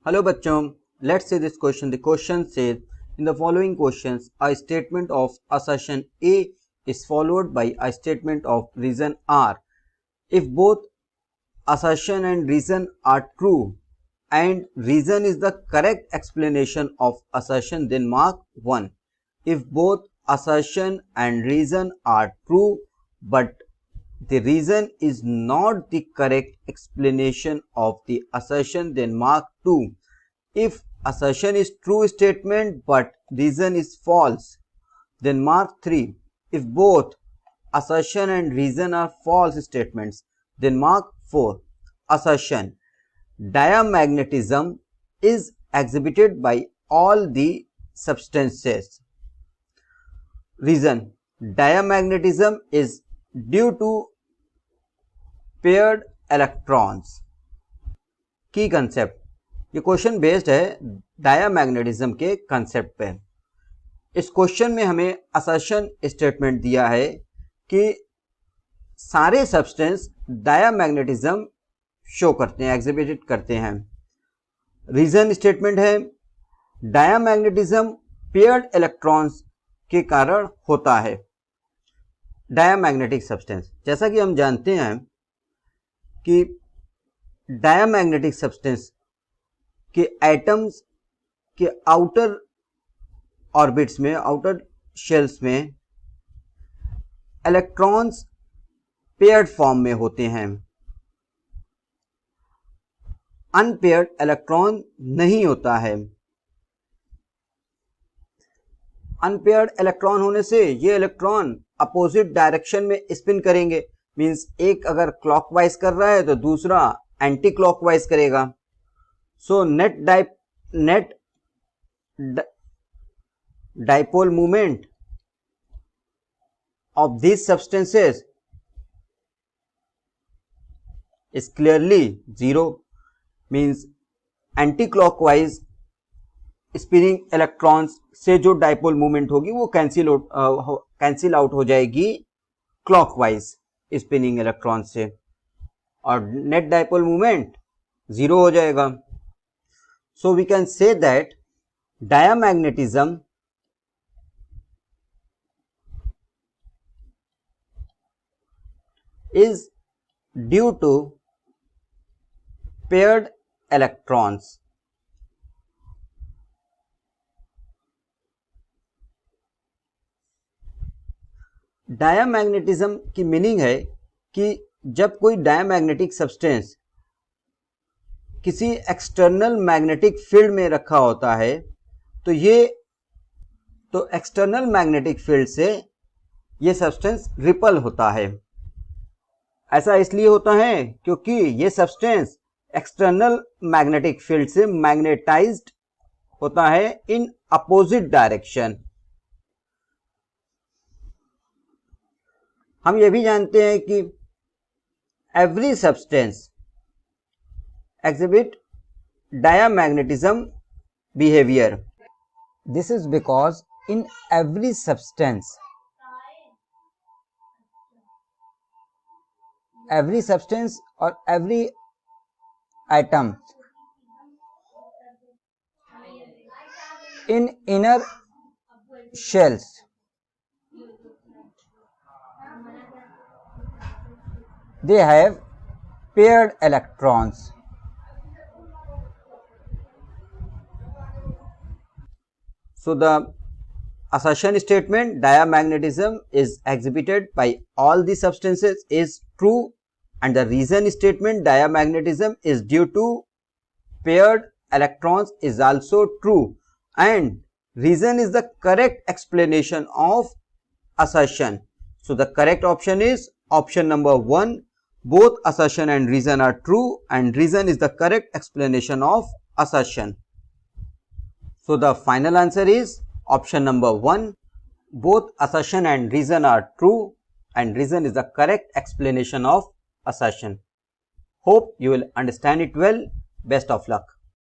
Hello bachchon, let's see this question. The question says, in the following questions, a statement of assertion A is followed by a statement of reason R. If both assertion and reason are true and reason is the correct explanation of assertion, then mark 1. If both assertion and reason are true but the reason is not the correct explanation of the assertion, then mark 2. If assertion is true statement but reason is false, then mark 3. If both assertion and reason are false statements, then mark 4. Assertion: diamagnetism is exhibited by all the substances. Reason: diamagnetism is due to paired electrons. की concept, ये question based है diamagnetism के concept पे। इस question में हमें assertion statement दिया है कि सारे सब्सटेंस डायामैग्नेटिज्म शो करते हैं, एग्जिबिट करते हैं। रीजन स्टेटमेंट है डायामैग्नेटिज्म पेयर्ड इलेक्ट्रॉन्स के कारण होता है। डायामैग्नेटिक सब्सटेंस, जैसा कि हम जानते हैं कि डायामैग्नेटिक सब्सटेंस के एटम्स के आउटर ऑर्बिट्स में, आउटर शेल्स में इलेक्ट्रॉन्स पेयर्ड फॉर्म में होते हैं। अनपेयर्ड इलेक्ट्रॉन नहीं होता है। अनपेयर्ड इलेक्ट्रॉन होने से ये इलेक्ट्रॉन अपोजिट डायरेक्शन में स्पिन करेंगे। मींस एक अगर क्लॉकवाइज कर रहा है तो दूसरा एंटी क्लॉकवाइज करेगा। So net dipole movement of these substances is clearly zero. Means anti-clockwise spinning electrons से जो डाइपोल मूवमेंट होगी वो कैंसिल आउट हो जाएगी क्लॉकवाइज स्पिनिंग इलेक्ट्रॉन से, और नेट डाइपोल मूवमेंट जीरो हो जाएगा। So we can say that diamagnetism is due to paired electrons. Diamagnetism की मीनिंग है कि जब कोई डायामैग्नेटिक सब्सटेंस किसी एक्सटर्नल मैग्नेटिक फील्ड में रखा होता है तो एक्सटर्नल मैग्नेटिक फील्ड से ये सब्सटेंस रिपल होता है। ऐसा इसलिए होता है क्योंकि ये सब्सटेंस एक्सटर्नल मैग्नेटिक फील्ड से मैग्नेटाइज्ड होता है इन अपोजिट डायरेक्शन। हम ये भी जानते हैं कि every substance exhibit diamagnetism behavior. This is because in every substance or every atom in inner shells they have paired electrons. So the assertion statement diamagnetism is exhibited by all the substances is true, and the reason statement diamagnetism is due to paired electrons is also true, and reason is the correct explanation of assertion. So the correct option is option number 1. Both assertion and reason are true, and reason is the correct explanation of assertion. So the final answer is option number 1. Both assertion and reason are true, and reason is the correct explanation of assertion. Hope you will understand it well. Best of luck.